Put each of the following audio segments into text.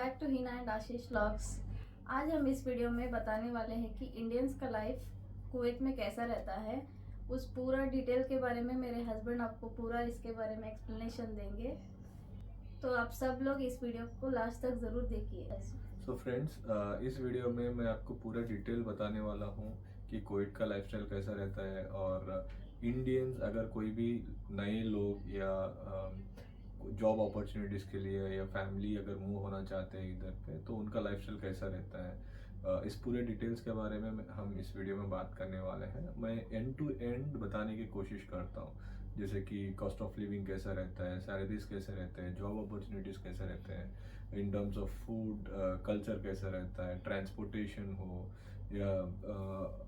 Back to Hina and Ashish vlogs. आज हम इस वीडियो में बताने वाले हैं कि इंडियंस का लाइफ कुवैत में कैसा रहता है। उस पूरा डिटेल के बारे में मेरे हस्बैंड आपको पूरा इसके बारे में एक्सप्लेनेशन देंगे, तो आप सब लोग इस वीडियो को लास्ट तक ज़रूर देखिए। सो फ्रेंड्स, इस वीडियो में मैं आपको पूरा डिटेल बताने वाला हूँ कि कुवैत का लाइफस्टाइल कैसा रहता है और इंडियंस अगर कोई भी नए लोग या जॉब अपॉर्चुनिटीज़ के लिए या फैमिली अगर मूव होना चाहते हैं इधर पे तो उनका लाइफस्टाइल कैसा रहता है। इस पूरे डिटेल्स के बारे में हम इस वीडियो में बात करने वाले हैं। मैं एंड टू एंड बताने की कोशिश करता हूँ, जैसे कि कॉस्ट ऑफ लिविंग कैसा रहता है, सैलरीज कैसे रहते हैं, जॉब अपॉर्चुनिटीज़ कैसे रहते हैं, इन टर्म्स ऑफ फूड कल्चर कैसा रहता है, ट्रांसपोर्टेशन हो या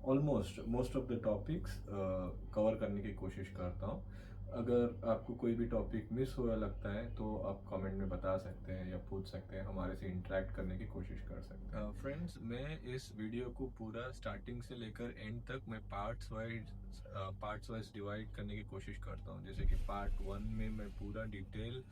almost most of the topics cover करने की कोशिश करता हूँ। अगर आपको कोई भी टॉपिक मिस हुआ लगता है तो आप कमेंट में बता सकते हैं या पूछ सकते हैं, हमारे से इंटरेक्ट करने की कोशिश कर सकते हैं। फ्रेंड्स, मैं इस वीडियो को पूरा स्टार्टिंग से लेकर एंड तक मैं पार्ट्स वाइज डिवाइड करने की कोशिश करता हूँ। जैसे कि पार्ट 1 में मैं पूरा डिटेल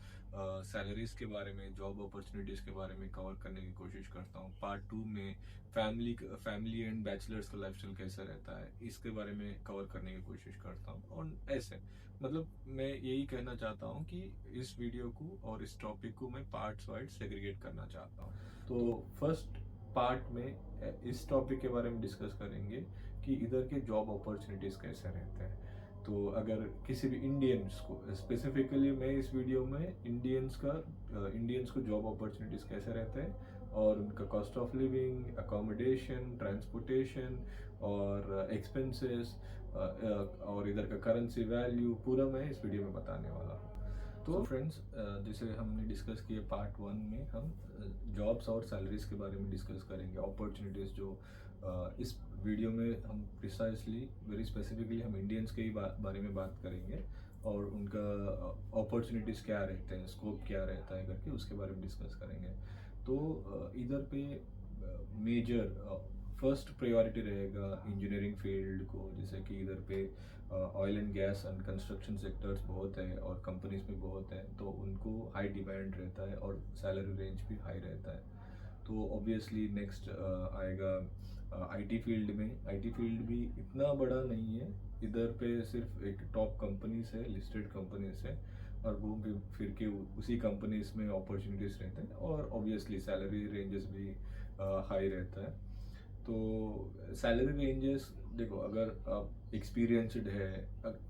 सैलरीज के बारे में, जॉब अपॉर्चुनिटीज़ के बारे में कवर करने की कोशिश करता हूँ। पार्ट 2 में फैमिली एंड बैचलर्स का लाइफस्टाइल कैसा रहता है इसके बारे में कवर करने की कोशिश करता हूँ। और ऐसे मतलब मैं यही कहना चाहता हूँ कि इस वीडियो को और इस टॉपिक को मैं पार्ट्स वाइज सेग्रीगेट करना चाहता हूँ। तो फर्स्ट पार्ट में इस टॉपिक के बारे में डिस्कस करेंगे कि इधर के जॉब अपॉर्चुनिटीज़ कैसे रहते हैं। तो अगर किसी भी इंडियंस को स्पेसिफिकली, मैं इस वीडियो में इंडियंस को जॉब अपॉर्चुनिटीज़ कैसे रहते हैं और उनका cost of living, accommodation, transportation और एक्सपेंसेस और इधर का करेंसी वैल्यू पूरा मैं इस वीडियो में बताने वाला हूँ। तो फ्रेंड्स, जैसे हमने डिस्कस किए पार्ट 1 में हम जॉब्स और सैलरीज के बारे में डिस्कस करेंगे, अपॉर्चुनिटीज़ जो इस वीडियो में हम प्रिसाइसली वेरी स्पेसिफिकली हम इंडियंस के ही बारे में बात करेंगे और उनका अपॉर्चुनिटीज़ क्या रहते हैं, स्कोप क्या रहता है करके उसके बारे में डिस्कस करेंगे। तो इधर पे मेजर फर्स्ट प्रायोरिटी रहेगा इंजीनियरिंग फील्ड को, जैसे कि इधर पे oil and gas and construction sectors बहुत है और कंपनीज में बहुत है, तो उनको हाई डिमांड रहता है और सैलरी रेंज भी हाई रहता है। तो ऑब्वियसली नेक्स्ट आएगा आईटी फील्ड में। आईटी फील्ड भी इतना बड़ा नहीं है, इधर पे सिर्फ एक टॉप कंपनीज है, लिस्टेड कंपनीज है और घूम फिर के उसी कंपनीज में अपॉर्चुनिटीज़ रहते हैं और ऑब्वियसली सैलरी रेंजेस भी हाई रहता है। तो सैलरी रेंजेस देखो, अगर आप एक्सपीरियंसड है,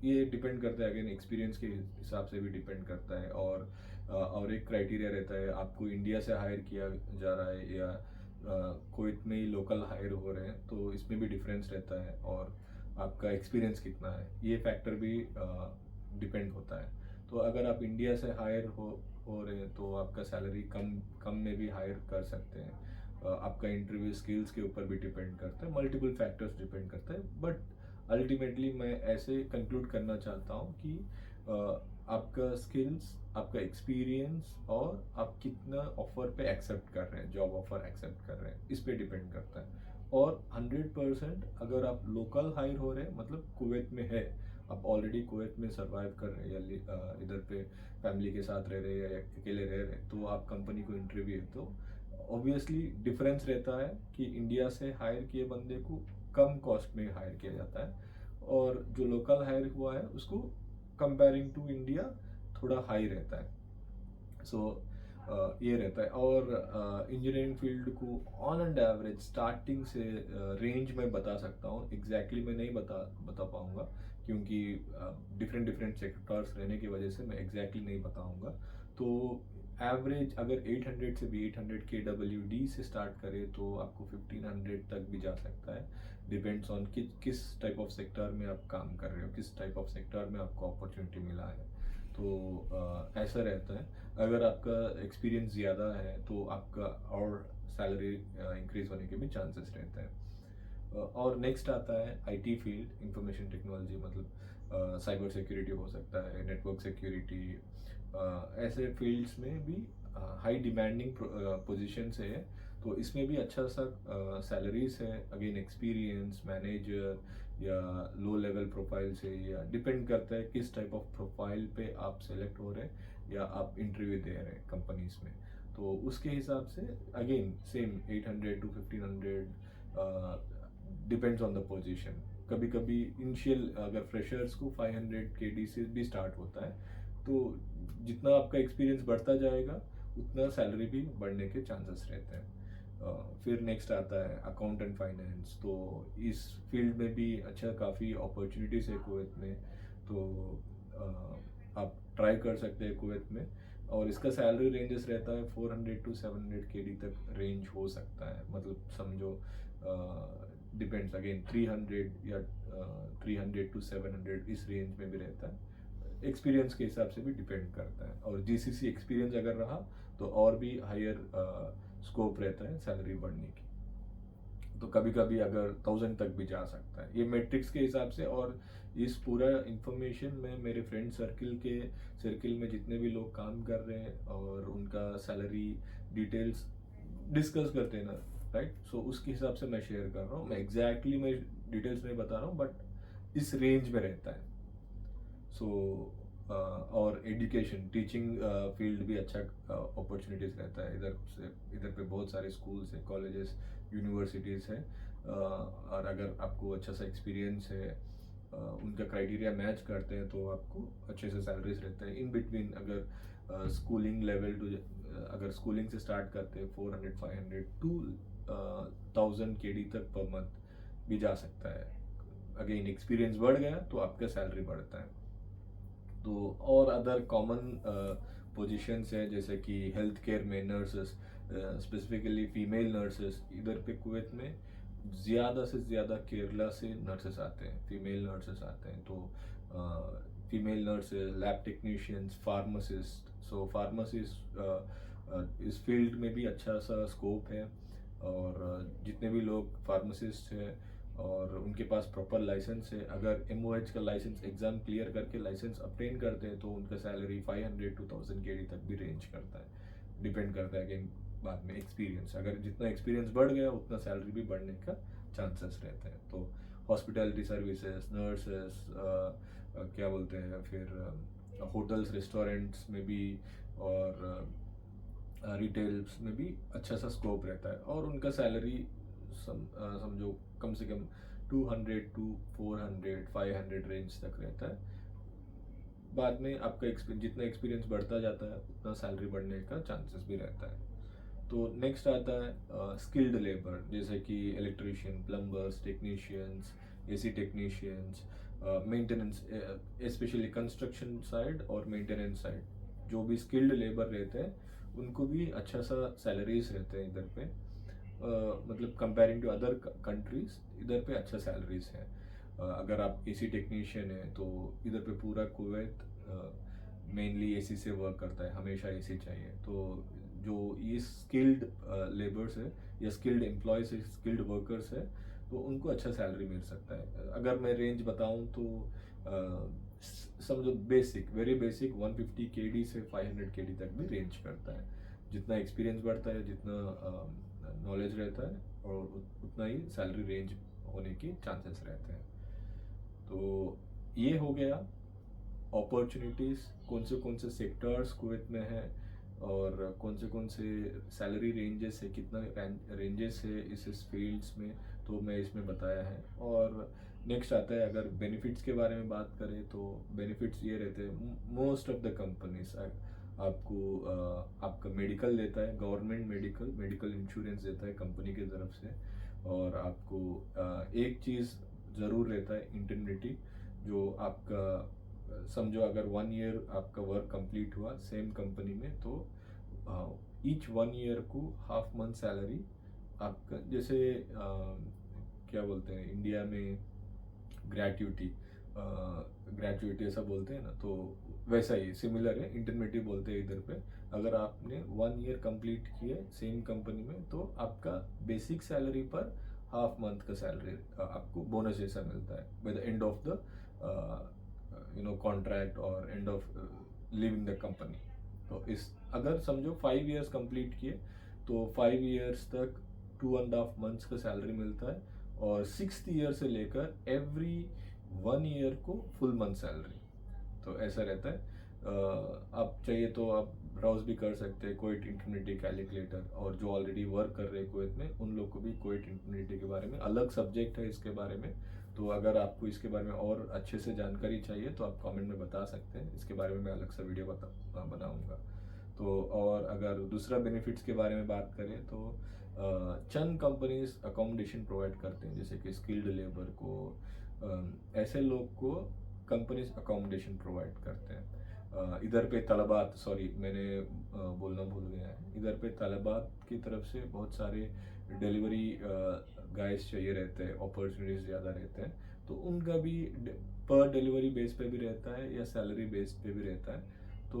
ये डिपेंड करता है, अगेन एक्सपीरियंस के हिसाब से भी डिपेंड करता है और एक क्राइटेरिया रहता है, आपको इंडिया से हायर किया जा रहा है या कुवैत में ही लोकल हायर हो रहे हैं, तो इसमें भी डिफरेंस रहता है और आपका एक्सपीरियंस कितना है ये फैक्टर भी डिपेंड होता है। तो अगर आप इंडिया से हायर हो रहे हैं तो आपका सैलरी कम कम में भी हायर कर सकते हैं। आपका इंटरव्यू स्किल्स के ऊपर भी डिपेंड करता है, मल्टीपल फैक्टर्स डिपेंड करता है, बट अल्टीमेटली मैं ऐसे कंक्लूड करना चाहता हूँ कि आपका स्किल्स, आपका एक्सपीरियंस और आप कितना ऑफर पे एक्सेप्ट कर रहे हैं, जॉब ऑफर एक्सेप्ट कर रहे हैं, इस पे डिपेंड करता है। और 100% अगर आप लोकल हायर हो रहे हैं, मतलब कुवैत में है, आप ऑलरेडी कुवैत में सर्वाइव कर रहे हैं या इधर पे फैमिली के साथ रह रहे हैं या अकेले रह रहे हैं, तो आप कंपनी को इंटरव्यू है, तो ऑब्वियसली डिफरेंस रहता है कि इंडिया से हायर किए बंदे को कम कॉस्ट में हायर किया जाता है और जो लोकल हायर हुआ है उसको कंपेयरिंग टू इंडिया थोड़ा हाई रहता है। सो ये रहता है। और इंजीनियरिंग फील्ड को ऑन एंड एवरेज स्टार्टिंग से रेंज में बता सकता हूँ, एग्जैक्टली मैं नहीं बता पाऊंगा क्योंकि डिफरेंट डिफरेंट सेक्टर्स रहने की वजह से मैं एग्जैक्टली नहीं बताऊंगा। तो एवरेज अगर 800 से भी 800 KWD से स्टार्ट करें तो आपको 1500 तक भी जा सकता है, डिपेंड्स ऑन किस टाइप ऑफ सेक्टर में आप काम कर रहे हो, किस टाइप ऑफ सेक्टर में आपको अपॉर्चुनिटी मिला है। तो ऐसा रहता है। अगर आपका एक्सपीरियंस ज़्यादा है तो आपका और सैलरी इंक्रीज होने के भी चांसेस रहते हैं। और नेक्स्ट आता है आईटी फील्ड, इंफॉर्मेशन टेक्नोलॉजी, मतलब साइबर सिक्योरिटी हो सकता है, नेटवर्क सिक्योरिटी, ऐसे फील्ड्स में भी हाई डिमांडिंग पोजीशन है, तो इसमें भी अच्छा सा सैलरीज है। अगेन एक्सपीरियंस, मैनेजर या लो लेवल प्रोफाइल से, या डिपेंड करता है किस टाइप ऑफ प्रोफाइल पे आप सेलेक्ट हो रहे हैं या आप इंटरव्यू दे रहे हैं कंपनीज में। तो उसके हिसाब से again same 800 to 1500 depends on the position. कभी कभी इनिशियल अगर फ्रेशर्स को 500 KD से भी स्टार्ट होता है, तो जितना आपका एक्सपीरियंस बढ़ता जाएगा उतना सैलरी भी बढ़ने के चांसेस रहते हैं। फिर नेक्स्ट आता है अकाउंट एंड फाइनेंस। तो इस फील्ड में भी अच्छा काफ़ी अपॉर्चुनिटीज़ है कुवैत में, तो आप ट्राई कर सकते हैं कुवैत में। और इसका सैलरी रेंजेस रहता है 400 to 700 KD तक रेंज हो सकता है, मतलब समझो डिपेंड्स अगेन 300 या 300 to 700 इस रेंज में भी रहता है। एक्सपीरियंस के हिसाब से भी डिपेंड करता है, और GCC एक्सपीरियंस अगर रहा तो और भी हायर स्कोप रहता है सैलरी बढ़ने की। तो कभी कभी अगर 1000 तक भी जा सकता है, ये मैट्रिक्स के हिसाब से। और इस पूरा इंफॉर्मेशन में मेरे फ्रेंड सर्किल में जितने भी लोग काम कर रहे हैं और उनका सैलरी डिटेल्स डिस्कस करते हैं ना, राइट। सो उसके हिसाब से मैं शेयर कर रहा हूँ। मैं एग्जैक्टली मैं डिटेल्स नहीं बता रहा हूँ, बट इस रेंज में रहता है। सो और एजुकेशन टीचिंग फील्ड भी अच्छा अपॉर्चुनिटीज़ रहता है इधर पे बहुत सारे स्कूल्स हैं, कॉलेजेस, यूनिवर्सिटीज़ है। और अगर आपको अच्छा सा एक्सपीरियंस है, उनका क्राइटेरिया मैच करते हैं, तो आपको अच्छे से सैलरीज रहते हैं। इन बिटवीन अगर स्कूलिंग लेवल टू अगर स्कूलिंग से स्टार्ट करते हैं 400 500 टू 1000 KD तक पर मंथ भी जा सकता है। अगेन एक्सपीरियंस बढ़ गया तो आपका सैलरी बढ़ता है। तो और अदर कॉमन पोजीशंस है, जैसे कि हेल्थ केयर में नर्सेस, स्पेसिफिकली फीमेल नर्सेस। इधर पे कुवैत में ज़्यादा से ज़्यादा केरला से नर्सेस आते हैं, फीमेल नर्सेस आते हैं। तो female nurses, lab technicians, pharmacist. So pharmacist इस फील्ड में भी अच्छा सा स्कोप है। और जितने भी लोग फार्मासिस्ट हैं और उनके पास प्रॉपर लाइसेंस है, अगर MOH का लाइसेंस एग्ज़ाम क्लियर करके लाइसेंस obtain करते हैं, तो उनका सैलरी 500 to 1000 KD तक भी रेंज करता है। डिपेंड करता है कि बाद में एक्सपीरियंस, अगर जितना एक्सपीरियंस बढ़ गया उतना सैलरी भी बढ़ने का चांसेस रहते हैं। तो हॉस्पिटैलिटी सर्विसेज, नर्सेस, क्या बोलते हैं, फिर होटल्स रेस्टोरेंट्स में भी और रिटेल्स में भी अच्छा सा स्कोप रहता है। और उनका सैलरी समझो कम से कम 200 to 400 500 रेंज तक रहता है। बाद में आपका जितना एक्सपीरियंस बढ़ता जाता है उतना सैलरी बढ़ने का चांसेस भी रहता है। तो नेक्स्ट आता है स्किल्ड लेबर, जैसे कि electrician, plumbers, technicians, AC technicians, maintenance, specially construction side और मेंटेनेंस साइड। जो भी स्किल्ड लेबर रहते हैं उनको भी अच्छा सा सैलरीज रहते हैं इधर पे। मतलब कंपेयरिंग टू अदर कंट्रीज इधर पे अच्छा सैलरीज है। अगर आप AC टेक्नीशियन है तो इधर पे पूरा कुवैत मेनली AC से वर्क करता है, हमेशा AC चाहिए। तो जो ये स्किल्ड लेबर्स है या स्किल्ड एम्प्लॉयज़ है, स्किल्ड वर्कर्स है, तो उनको अच्छा सैलरी मिल सकता है। अगर मैं रेंज बताऊं तो समझो बेसिक, वेरी बेसिक 150 KD से 500 KD तक भी रेंज करता है। जितना एक्सपीरियंस बढ़ता है, जितना नॉलेज रहता है, और उतना ही सैलरी रेंज होने के चांसेस रहते हैं। तो ये हो गया अपॉर्चुनिटीज़, कौन से सेक्टर्स कुवैत में है और कौन से सैलरी रेंजेस है, कितना रेंजेस है इस फील्ड्स में, तो मैं इसमें बताया है। और नेक्स्ट आता है, अगर बेनिफिट्स के बारे में बात करें तो बेनिफिट्स ये रहते हैं, मोस्ट ऑफ द कंपनीज आपको आपका मेडिकल देता है, गवर्नमेंट मेडिकल इंश्योरेंस देता है कंपनी की तरफ से। और आपको एक चीज़ ज़रूर रहता है, इंटर्निटी, जो आपका समझो अगर 1 ईयर आपका वर्क कंप्लीट हुआ सेम कंपनी में, तो ईच 1 ईयर को हाफ मंथ सैलरी आपका, जैसे क्या बोलते हैं इंडिया में ग्रेजुएटी ऐसा बोलते हैं ना, तो वैसा ही सिमिलर है, इंटरमीडिएट बोलते हैं इधर पे। अगर आपने 1 ईयर कंप्लीट किए सेम कंपनी में, तो आपका बेसिक सैलरी पर हाफ मंथ का सैलरी आपको बोनस जैसा मिलता है by the end of the contract और end of living the company. तो इस अगर समझो 5 ईयर्स कंप्लीट किए तो 5 ईयर्स तक 2.5 मंथ्स का सैलरी मिलता है, और 6th ईयर से लेकर एवरी 1 ईयर को फुल मंथ सैलरी। तो ऐसा रहता है। आप चाहिए तो आप ब्राउज भी कर सकते हैं कुवैत इंटरमिटी कैलकुलेटर, और जो ऑलरेडी वर्क कर रहे हैं कुवैत में उन लोग को भी कुवैत इंटरमिटी के बारे में अलग सब्जेक्ट है इसके बारे में। तो अगर आपको इसके बारे में और अच्छे से जानकारी चाहिए तो आप कमेंट में बता सकते हैं, इसके बारे में मैं अलग सा वीडियो बनाऊंगा। तो और अगर दूसरा बेनिफिट्स के बारे में बात करें तो चंद कंपनीज अकोमोडेशन प्रोवाइड करते हैं, जैसे कि स्किल्ड लेबर को, ऐसे लोग को कंपनीज अकोमोडेशन प्रोवाइड करते हैं। इधर पे तलबात, सॉरी मैंने बोलना भूल गया है, इधर पे तलबात की तरफ से बहुत सारे डिलीवरी गाइस चाहिए रहते हैं, अपॉर्चुनिटीज ज़्यादा रहते हैं, तो उनका भी पर डिलीवरी बेस पे भी रहता है या सैलरी बेस पे भी रहता है। तो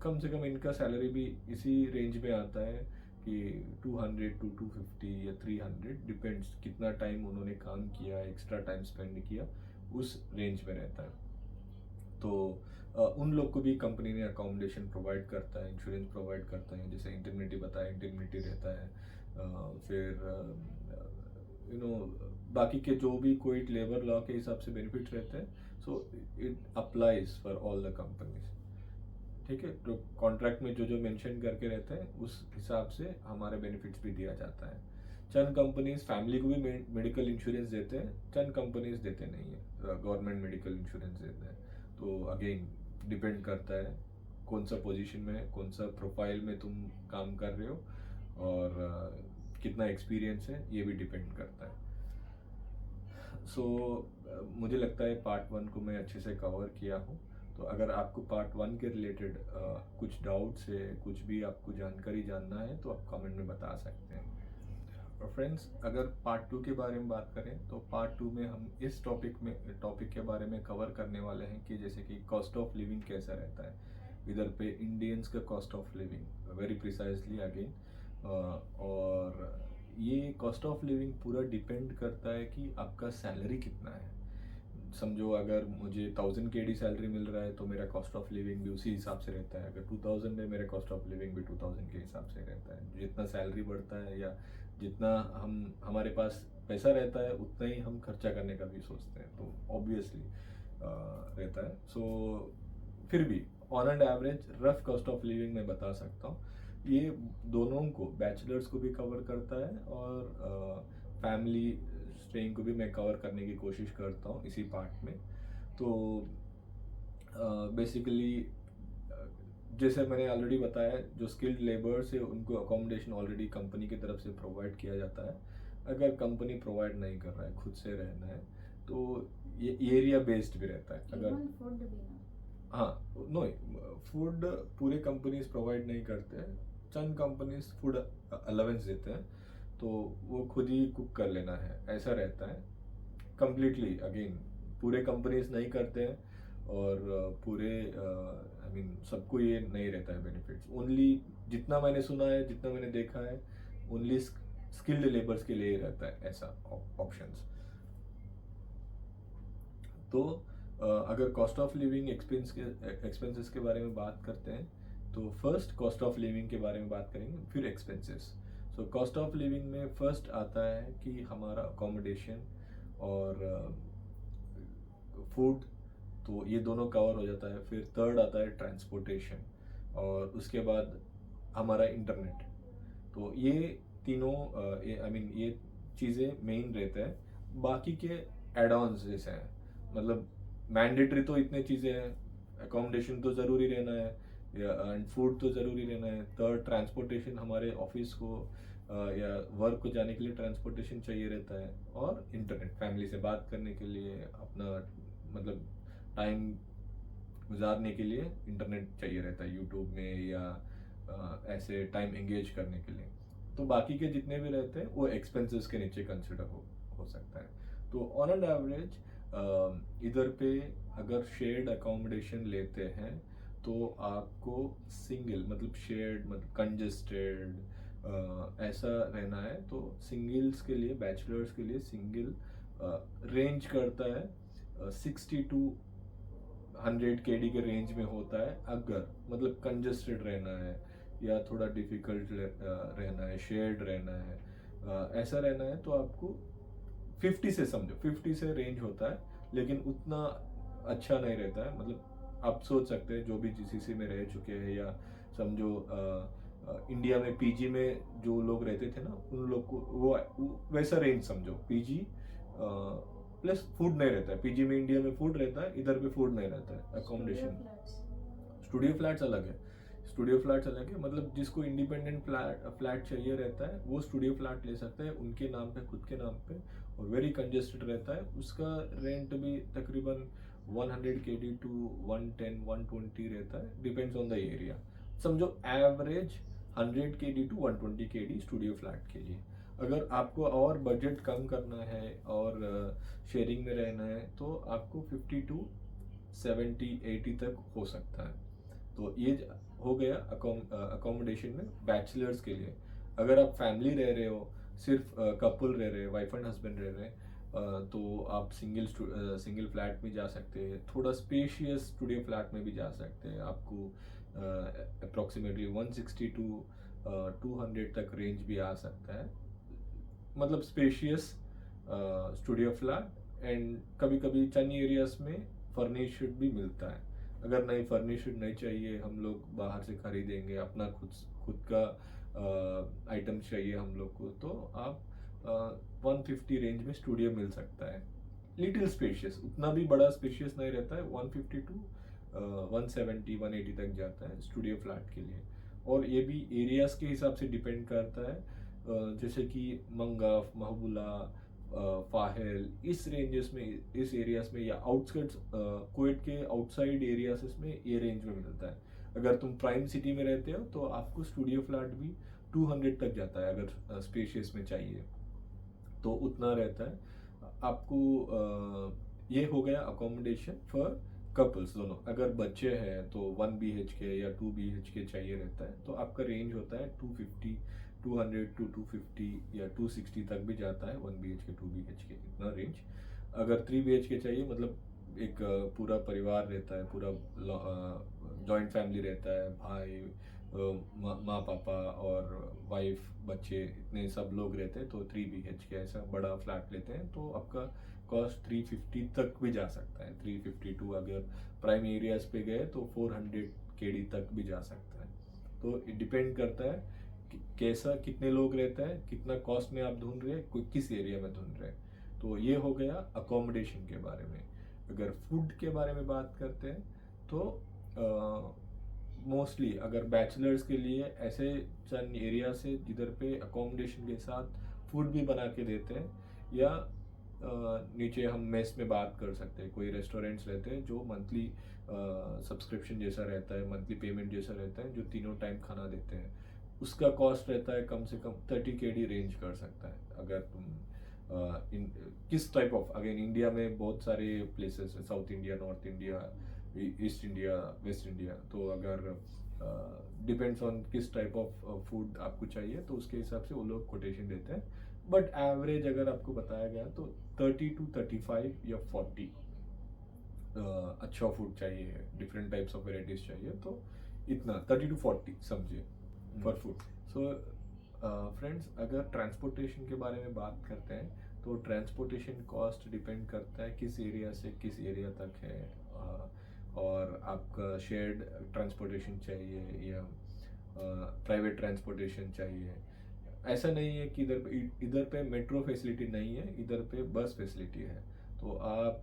कम से कम इनका सैलरी भी इसी रेंज में आता है कि 200 to 250 या 300, डिपेंड्स कितना टाइम उन्होंने काम किया, एक्स्ट्रा टाइम स्पेंड किया, उस रेंज में रहता है। तो उन लोग को भी कंपनी ने अकोमोडेशन प्रोवाइड करता है, इंश्योरेंस प्रोवाइड करता है, जैसे इंटरमिटी बताया, इंटरमिटी रहता है। फिर बाकी के जो भी कोई लेबर लॉ के हिसाब से बेनिफिट रहते हैं, so it applies for all the companies. ठीक है, तो कॉन्ट्रैक्ट में जो जो मेंशन करके रहते हैं उस हिसाब से हमारे बेनिफिट्स भी दिया जाता है। चंद कंपनीज फैमिली को भी मेडिकल इंश्योरेंस देते हैं, चंद कंपनीज देते नहीं है, गवर्नमेंट मेडिकल इंश्योरेंस देते हैं। तो अगेन डिपेंड करता है कौन सा पोजीशन में, कौन सा प्रोफाइल में तुम काम कर रहे हो, और कितना एक्सपीरियंस है, ये भी डिपेंड करता है। सो मुझे लगता है पार्ट 1 को मैं अच्छे से कवर किया हूँ। तो अगर आपको पार्ट 1 के रिलेटेड कुछ डाउट्स है, कुछ भी आपको जानकारी जानना है, तो आप कमेंट में बता सकते हैं। और फ्रेंड्स, अगर पार्ट 2 के बारे में बात करें तो पार्ट 2 में हम इस टॉपिक के बारे में कवर करने वाले हैं कि जैसे कि कॉस्ट ऑफ लिविंग कैसा रहता है इधर पे, इंडियंस का cost of living very precisely again. और ये कॉस्ट ऑफ लिविंग पूरा डिपेंड करता है कि आपका सैलरी कितना है। समझो अगर मुझे 1000 KD सैलरी मिल रहा है तो मेरा कॉस्ट ऑफ लिविंग भी उसी हिसाब से रहता है। अगर 2000 है, मेरा कॉस्ट ऑफ लिविंग भी 2000 के हिसाब से रहता है। जितना सैलरी बढ़ता है या जितना हमारे पास पैसा रहता है, उतना ही हम खर्चा करने का भी सोचते हैं, तो ऑब्वियसली रहता है। सो फिर भी on and average rough cost of living मैं बता सकता हूँ। ये दोनों को, बैचलर्स को भी कवर करता है और फैमिली स्टेइंग को भी मैं कवर करने की कोशिश करता हूँ इसी पार्ट में। तो बेसिकली जैसे मैंने ऑलरेडी बताया, जो स्किल्ड लेबर्स है उनको अकोमोडेशन ऑलरेडी कंपनी की तरफ से प्रोवाइड किया जाता है। अगर कंपनी प्रोवाइड नहीं कर रहा है, खुद से रहना है, तो ये एरिया बेस्ड भी रहता है। अगर फूड भी ना, हाँ, नो, फूड पूरे कंपनीज प्रोवाइड नहीं करते हैं, चंद कंपनीज फूड अलावेंस देते हैं, तो वो खुद ही कुक कर लेना है, ऐसा रहता है। कम्प्लीटली अगेन पूरे कंपनीज नहीं करते हैं, और पूरे आई मीन सबको ये नहीं रहता है बेनिफिट्स। ओनली जितना मैंने सुना है, जितना मैंने देखा है, ओनली स्किल्ड लेबर्स के लिए रहता है ऐसा ऑप्शंस। तो अगर कॉस्ट ऑफ लिविंग एक्सपेंसेस के बारे में बात करते हैं, तो फर्स्ट कॉस्ट ऑफ लिविंग के बारे में बात करेंगे, फिर expenses. So cost of living में फर्स्ट आता है कि हमारा अकोमोडेशन और फूड, तो ये दोनों कवर हो जाता है। फिर थर्ड आता है ट्रांसपोर्टेशन, और उसके बाद हमारा इंटरनेट। तो ये तीनों आई मीन ये चीज़ें मेन रहते हैं। बाकी के एड ऑन्स जैसे हैं, मतलब मैंडेटरी तो इतने चीज़ें हैं, अकोमोडेशन तो ज़रूरी रहना है, एंड फूड तो ज़रूरी रहना है। थर्ड ट्रांसपोर्टेशन, हमारे ऑफिस को या वर्क को जाने के लिए ट्रांसपोर्टेशन चाहिए रहता है। और इंटरनेट, फैमिली से बात करने के लिए, अपना मतलब टाइम गुजारने के लिए इंटरनेट चाहिए रहता है, यूट्यूब में या ऐसे टाइम एंगेज करने के लिए। तो बाकी के जितने भी रहते हैं वो एक्सपेंसेस के नीचे कंसिडर हो सकता है। तो ऑन एंड एवरेज इधर पे अगर शेयर्ड अकोमोडेशन लेते हैं तो आपको सिंगल, मतलब शेयर्ड मतलब कंजेस्टेड ऐसा रहना है, तो सिंगल्स के लिए, बैचलर्स के लिए सिंगल रेंज करता है 60 to 100 KD के रेंज में होता है। अगर मतलब कंजेस्टेड रहना है या थोड़ा डिफिकल्ट रहना है, शेयर्ड रहना है, ऐसा रहना है, तो आपको 50 से, समझो 50 से रेंज होता है, लेकिन उतना अच्छा नहीं रहता है। मतलब आप सोच सकते हैं जो भी जीसीसी में रह चुके हैं या समझो इंडिया में पीजी में जो लोग रहते थे ना, उन लोग को वो वैसा रेंज समझो। पीजी प्लस फूड नहीं रहता है। पीजी में इंडिया में फूड रहता है, इधर पे फूड नहीं रहता है। अकोमोडेशन, स्टूडियो फ्लैट्स अलग है। स्टूडियो फ्लैट्स अलग है, मतलब जिसको इंडिपेंडेंट फ्लैट चाहिए रहता है वो स्टूडियो फ्लैट ले सकता है उनके नाम पे, खुद के नाम पे, और वेरी कंजेस्टेड रहता है। उसका रेंट भी तकरीबन 100 KD टू 110 120 रहता है, डिपेंड्स ऑन द एरिया। समझो average 100 KD to 120 KD studio flat के लिए। अगर आपको और बजट कम करना है और शेयरिंग में रहना है तो आपको 50 टू 70-80 तक हो सकता है। तो ये हो गया अकोमोडेशन में बैचलर्स के लिए। अगर आप फैमिली रह रहे हो, सिर्फ कपल रह रहे हैं, वाइफ एंड हस्बैंड रह रहे हैं, तो आप सिंगल फ्लैट में जा सकते हैं, थोड़ा स्पेशियस स्टूडियो फ्लैट में भी जा सकते हैं। आपको अप्रोक्सीमेटली 160 टू 200 तक रेंज भी आ सकता है, मतलब स्पेशियस स्टूडियो फ्लैट। एंड कभी कभी चंद एरियाज में फर्निश्ड भी मिलता है। अगर नहीं फर्निश्ड नहीं चाहिए, हम लोग बाहर से खरीदेंगे, अपना खुद का आइटम चाहिए हम लोग को, तो आप 150 रेंज में स्टूडियो मिल सकता है। लिटिल स्पेशियस, उतना भी बड़ा स्पेशियस नहीं रहता है। 150 टू 170 180 तक जाता है स्टूडियो फ्लैट के लिए। और ये भी एरियाज के हिसाब से डिपेंड करता है। जैसे कि मंगफ, महबूला, फाहेल, इस रेंजेस में, इस एरियाज में, या आउटस्कर्ट्स कुवैत के आउटसाइड एरियाज में ये रेंज में मिलता है। अगर तुम प्राइम सिटी में रहते हो तो आपको स्टूडियो फ्लैट भी 200 तक जाता है, अगर स्पेशियस में चाहिए तो उतना रहता है आपको। ये हो गया अकोमोडेशन फॉर कपल्स दोनों। अगर बच्चे हैं तो 1 BHK या 2 BHK चाहिए रहता है, तो आपका रेंज होता है 200 टू 250 या 260 तक भी जाता है। 1 BHK 2 BHK इतना रेंज। अगर 3 BHK चाहिए, मतलब एक पूरा परिवार रहता है, पूरा जॉइंट फैमिली रहता है, भाई, माँ पापा और वाइफ, बच्चे, इतने सब लोग रहते हैं, तो 3 BHK ऐसा बड़ा फ्लैट लेते हैं तो आपका कॉस्ट 350 तक भी जा सकता है। 350 टू, अगर प्राइम एरियाज पे गए तो 400 KD तक भी जा सकता है। तो डिपेंड करता है कैसा, कितने लोग रहता है, कितना कॉस्ट में आप ढूंढ रहे हैं, कोई किस एरिया में ढूंढ रहे हैं। तो ये हो गया अकोमोडेशन के बारे में। अगर फूड के बारे में बात करते हैं तो मोस्टली अगर बैचलर्स के लिए ऐसे चंद एरिया से जिधर पे अकोमोडेशन के साथ फूड भी बना के देते हैं, या नीचे हम मेस में बात कर सकते हैं। कोई रेस्टोरेंट्स रहते हैं जो मंथली सब्सक्रिप्शन जैसा रहता है, मंथली पेमेंट जैसा रहता है, जो तीनों टाइम खाना देते हैं। उसका कॉस्ट रहता है कम से कम 30 KD रेंज कर सकता है। अगर तुम किस टाइप ऑफ, अगेन इंडिया में बहुत सारे प्लेसेस है, south India, north India, east India, waste India, तो अगर डिपेंड्स ऑन किस टाइप ऑफ फूड आपको चाहिए तो उसके हिसाब से वो लोग कोटेशन देते हैं। बट एवरेज अगर आपको बताया गया तो 30 टू 35 या 40 अच्छा फूड चाहिए, डिफरेंट टाइप्स ऑफ वेराइटीज चाहिए, तो इतना 30 टू 40 समझिए फॉर फूड। सो फ्रेंड्स, अगर ट्रांसपोर्टेशन के बारे में बात करते हैं तो ट्रांसपोर्टेशन कॉस्ट डिपेंड करता है किस एरिया से किस एरिया तक है, और आपका शेयर्ड ट्रांसपोर्टेशन चाहिए या प्राइवेट ट्रांसपोर्टेशन चाहिए। ऐसा नहीं है कि इधर पे मेट्रो फैसिलिटी नहीं है, इधर पे बस फैसिलिटी है। तो आप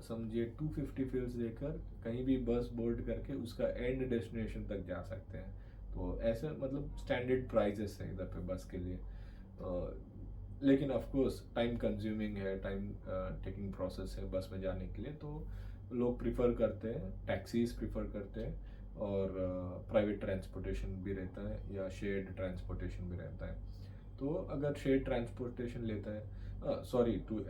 समझिए 250 फील्स देकर कहीं भी बस बोर्ड करके उसका एंड डेस्टिनेशन तक जा सकते हैं। तो ऐसे मतलब स्टैंडर्ड प्राइजेस है इधर पे बस के लिए। लेकिन ऑफ कोर्स टाइम कंज्यूमिंग है, टाइम टेकिंग प्रोसेस है बस में जाने के लिए, तो लोग प्रिफर करते हैं, टैक्सीज प्रिफर करते हैं, और प्राइवेट ट्रांसपोर्टेशन भी रहता है या शेयर्ड ट्रांसपोर्टेशन भी रहता है। तो अगर शेयर्ड ट्रांसपोर्टेशन लेता है, सॉरी टू,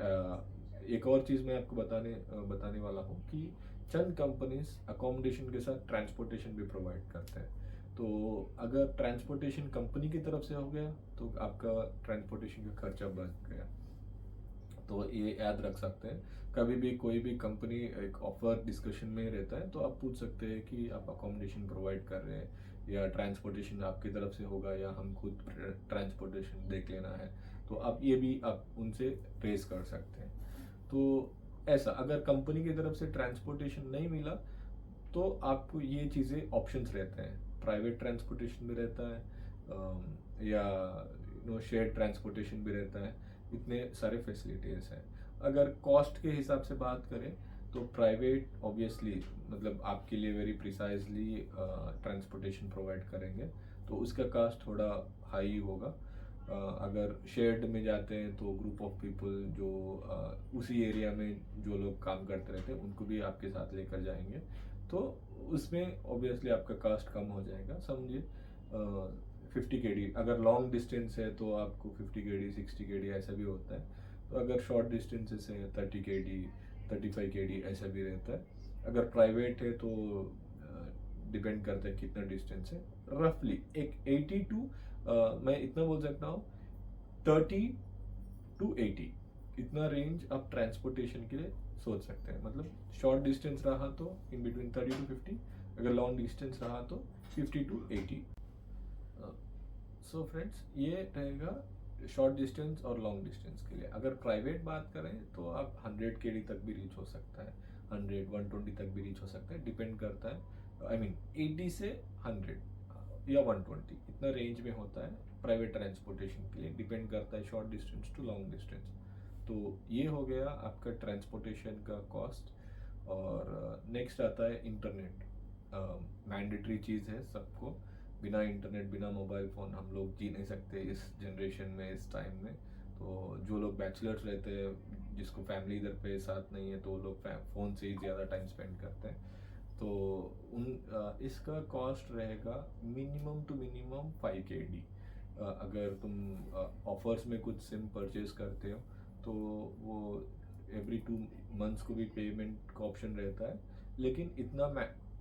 एक और चीज़ मैं आपको बताने वाला हूँ कि चंद कंपनीज अकोमोडेशन के साथ ट्रांसपोर्टेशन भी प्रोवाइड करते हैं। तो अगर ट्रांसपोर्टेशन कंपनी की तरफ से हो गया तो आपका ट्रांसपोर्टेशन का खर्चा बच गया। तो ये याद रख सकते हैं, कभी भी कोई भी कंपनी एक ऑफर डिस्कशन में रहता है तो आप पूछ सकते हैं कि आप अकोमोडेशन प्रोवाइड कर रहे हैं या ट्रांसपोर्टेशन आपकी तरफ से होगा या हम खुद ट्रांसपोर्टेशन देख लेना है। तो आप ये भी आप उनसे रेज कर सकते हैं। तो ऐसा, अगर कंपनी की तरफ से ट्रांसपोर्टेशन नहीं मिला तो आपको ये चीज़ें ऑप्शंस रहते हैं, प्राइवेट ट्रांसपोर्टेशन भी रहता है, या शेयर ट्रांसपोर्टेशन भी रहता है, इतने सारे फैसिलिटीज़ हैं। अगर कॉस्ट के हिसाब से बात करें तो प्राइवेट ऑब्वियसली मतलब आपके लिए वेरी प्रिसाइजली ट्रांसपोर्टेशन प्रोवाइड करेंगे, तो उसका कास्ट थोड़ा हाई होगा। अगर शेयर्ड में जाते हैं तो ग्रुप ऑफ पीपल जो उसी एरिया में जो लोग काम करते रहते हैं उनको भी आपके साथ लेकर जाएंगे, तो उसमें ऑब्वियसली आपका कास्ट कम हो जाएगा। समझिए 50 kd, अगर लॉन्ग डिस्टेंस है तो आपको 50 kd 60 kd ऐसा भी होता है, तो अगर शॉर्ट डिस्टेंसेस है 30 kd 35 kd ऐसा भी रहता है। अगर प्राइवेट है तो डिपेंड करता है कितना डिस्टेंस है, रफली एक 80 टू मैं इतना बोल सकता हूँ 30 to 80 इतना रेंज आप ट्रांसपोर्टेशन के लिए सोच सकते हैं। मतलब शॉर्ट डिस्टेंस रहा तो इन बिटवीन 30 to 50, अगर लॉन्ग डिस्टेंस रहा तो 50 to 80। सो फ्रेंड्स, ये रहेगा शॉर्ट डिस्टेंस और लॉन्ग डिस्टेंस के लिए। अगर प्राइवेट बात करें तो आप 100 kd तक भी रीच हो सकता है, 100-120 तक भी रीच हो सकता है, डिपेंड करता है। आई मीन 80 से 100 या 120 इतना रेंज में होता है प्राइवेट ट्रांसपोर्टेशन के लिए, डिपेंड करता है short distance to long distance. तो ये हो गया आपका ट्रांसपोर्टेशन का कॉस्ट। और नेक्स्ट आता है इंटरनेट। मैंडेटरी चीज़ है सबको, बिना इंटरनेट बिना मोबाइल फ़ोन हम लोग जी नहीं सकते इस जनरेशन में, इस टाइम में। तो जो लोग बैचलर्स रहते हैं, जिसको फैमिली इधर पे साथ नहीं है, तो वो लोग फ़ोन से ही ज़्यादा टाइम स्पेंड करते हैं। तो इसका कॉस्ट रहेगा मिनिमम टू मिनिमम 5 kd। अगर तुम ऑफर्स में कुछ सिम परचेज करते हो तो वो एवरी 2 मंथ्स को भी पेमेंट का ऑप्शन रहता है, लेकिन इतना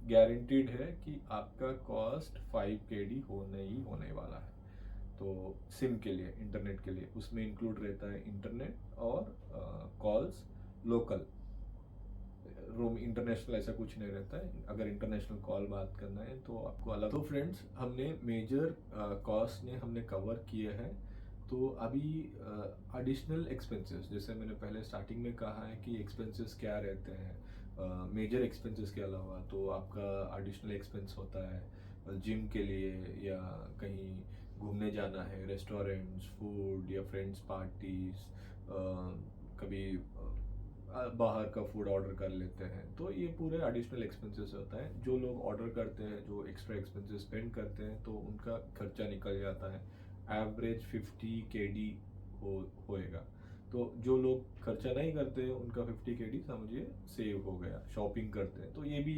गारंटीड है कि आपका कॉस्ट 5 kd होने ही होने वाला है। तो सिम के लिए, इंटरनेट के लिए, उसमें इंक्लूड रहता है इंटरनेट और कॉल्स लोकल। रोम इंटरनेशनल ऐसा कुछ नहीं रहता है। अगर इंटरनेशनल कॉल बात करना है तो आपको अलग। तो फ्रेंड्स, हमने मेजर कॉस्ट ने हमने कवर किए हैं। तो अभी एडिशनल एक्सपेंसेस, जैसे मैंने पहले स्टार्टिंग में कहा है कि एक्सपेंसेस क्या रहते हैं मेजर एक्सपेंसेस के अलावा, तो आपका एडिशनल एक्सपेंस होता है जिम के लिए, या कहीं घूमने जाना है, रेस्टोरेंट्स, फूड या फ्रेंड्स पार्टीज, कभी बाहर का फूड ऑर्डर कर लेते हैं, तो ये पूरे एडिशनल एक्सपेंसेस होता है। जो लोग ऑर्डर करते हैं, जो एक्स्ट्रा एक्सपेंसेस स्पेंड करते हैं, तो उनका खर्चा निकल जाता है। एवरेज 50 kd होएगा। तो जो लोग खर्चा नहीं करते उनका 50 kd समझिए सेव हो गया। शॉपिंग करते हैं तो ये भी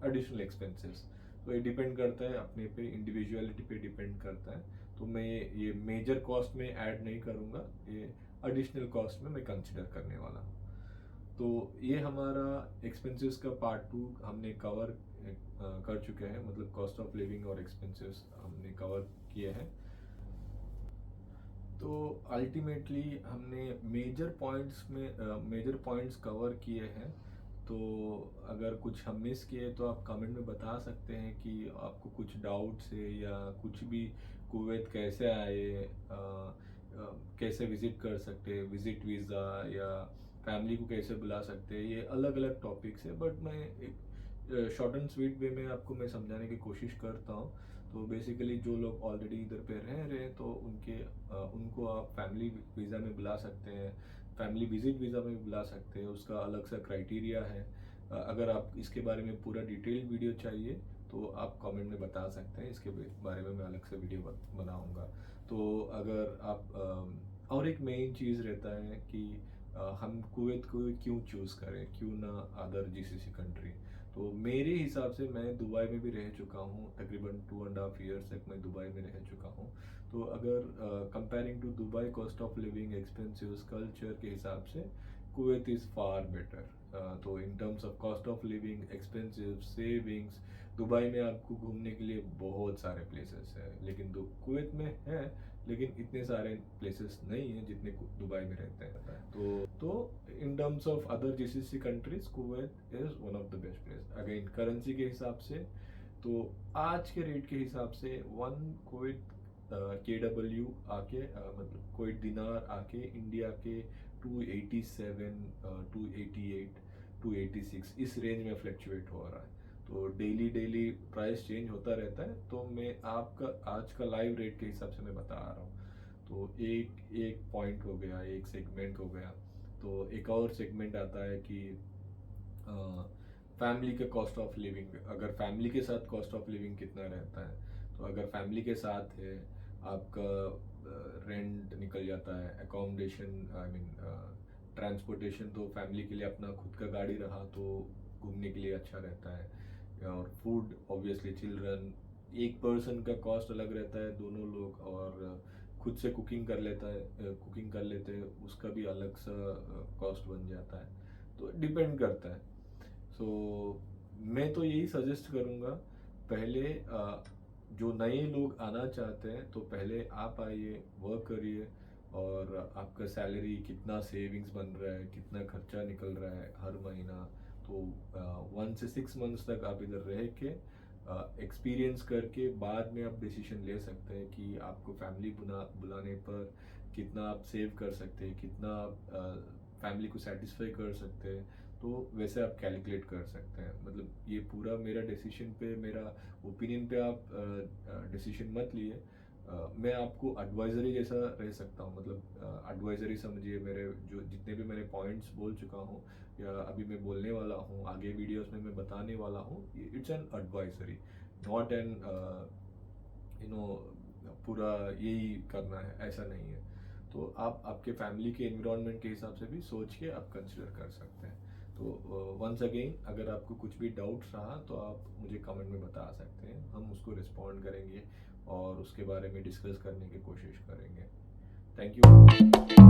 एडिशनल एक्सपेंसेस। तो ये डिपेंड करता है अपने पे, इंडिविजुअलिटी पे डिपेंड करता है। तो मैं ये मेजर कॉस्ट में ऐड नहीं करूँगा, ये एडिशनल कॉस्ट में मैं कंसिडर करने वाला हूँ। तो ये हमारा एक्सपेंसेस का पार्ट 2 हमने कवर कर चुके हैं, मतलब कॉस्ट ऑफ लिविंग और एक्सपेंसेस हमने कवर किए हैं। तो अल्टीमेटली हमने मेजर पॉइंट्स कवर किए हैं। तो अगर कुछ हम मिस किए तो आप कमेंट में बता सकते हैं कि आपको कुछ डाउट्स है, या कुछ भी कुवैत कैसे आए, कैसे विज़िट कर सकते हैं, विज़िट वीज़ा, या फैमिली को कैसे बुला सकते हैं। ये अलग अलग टॉपिक्स है, बट मैं एक शॉर्ट एंड स्वीट वे में आपको मैं समझाने की कोशिश करता हूँ। तो बेसिकली जो लोग ऑलरेडी इधर पे रह रहे हैं तो उनको आप फैमिली वीज़ा में बुला सकते हैं, फैमिली विजिट वीज़ा में भी बुला सकते हैं। उसका अलग सा क्राइटेरिया है। अगर आप इसके बारे में पूरा डिटेल वीडियो चाहिए तो आप कमेंट में बता सकते हैं, इसके बारे में मैं अलग से वीडियो बनाऊंगा। तो अगर आप और एक मेन चीज़ रहता है कि हम कुवैत को क्यों चूज़ करें, क्यों ना अदर जीसीसी कंट्री। तो मेरे हिसाब से मैं दुबई में भी रह चुका हूँ, तकरीबन 2.5 ईयर्स तक मैं दुबई में रह चुका हूँ। तो अगर comparing to Dubai cost of living, expenses, culture के हिसाब से कुवैत इज़ फार बेटर। तो in terms of cost of living, expensive, savings, Dubai में आपको घूमने के लिए बहुत सारे प्लेसेस है, लेकिन कुवैत में है, लेकिन इतने सारे प्लेसेस नहीं हैं जितने दुबई में रहते हैं। तो in terms of other GCC countries Kuwait is one of the best place. Again currency के हिसाब से, तो आज के रेट के हिसाब से 1 कुवैत KW आके मतलब कुवैत दिनार आके इंडिया के 287, 288, 286 इस रेंज में फ्लक्चुएट हो रहा है। तो डेली प्राइस चेंज होता रहता है, तो मैं आपका आज का लाइव रेट के हिसाब से मैं बता रहा हूँ। तो एक एक पॉइंट हो गया, एक सेगमेंट हो गया। तो एक और सेगमेंट आता है कि फैमिली का कॉस्ट ऑफ लिविंग, अगर फैमिली के साथ कॉस्ट ऑफ लिविंग कितना रहता है। तो अगर फैमिली के साथ है, आपका रेंट निकल जाता है, अकोमोडेशन, आई मीन ट्रांसपोर्टेशन, तो फैमिली के लिए अपना खुद का गाड़ी रहा तो घूमने के लिए अच्छा रहता है। और फूड ऑब्वियसली, चिल्ड्रन, एक पर्सन का कॉस्ट अलग रहता है, दोनों लोग और खुद से कुकिंग कर लेते हैं, उसका भी अलग सा कॉस्ट बन जाता है। तो डिपेंड करता है। सो मैं तो यही सजेस्ट करूँगा, पहले जो नए लोग आना चाहते हैं तो पहले आप आइए, वर्क करिए, और आपका सैलरी कितना सेविंग्स बन रहा है, कितना खर्चा निकल रहा है हर महीना। तो 1 से 6 मंथ्स तक आप इधर रह के एक्सपीरियंस करके बाद में आप डिसीजन ले सकते हैं कि आपको फैमिली बुलाने पर कितना आप सेव कर सकते हैं, कितना आप फैमिली को सेटिस्फाई कर सकते हैं। तो वैसे आप कैलकुलेट कर सकते हैं। मतलब ये पूरा मेरा डिसीजन पे, मेरा ओपिनियन पे आप डिसीजन मत लिए। मैं आपको एडवाइजरी जैसा रह सकता हूँ। मतलब एडवाइजरी समझिए, मेरे जो जितने भी मैंने पॉइंट्स बोल चुका हूँ या अभी मैं बोलने वाला हूँ, आगे वीडियोस में मैं बताने वाला हूँ, it's an advisory, not an you know पूरा यही करना है, ऐसा नहीं है। तो आप आपके फैमिली के एनवायरनमेंट के हिसाब से भी सोच के आप कंसिडर कर सकते हैं। तो वंस अगेन, अगर आपको कुछ भी डाउट्स रहा तो आप मुझे कमेंट में बता सकते हैं, हम उसको रिस्पॉन्ड करेंगे और उसके बारे में डिस्कस करने की कोशिश करेंगे। Thank you.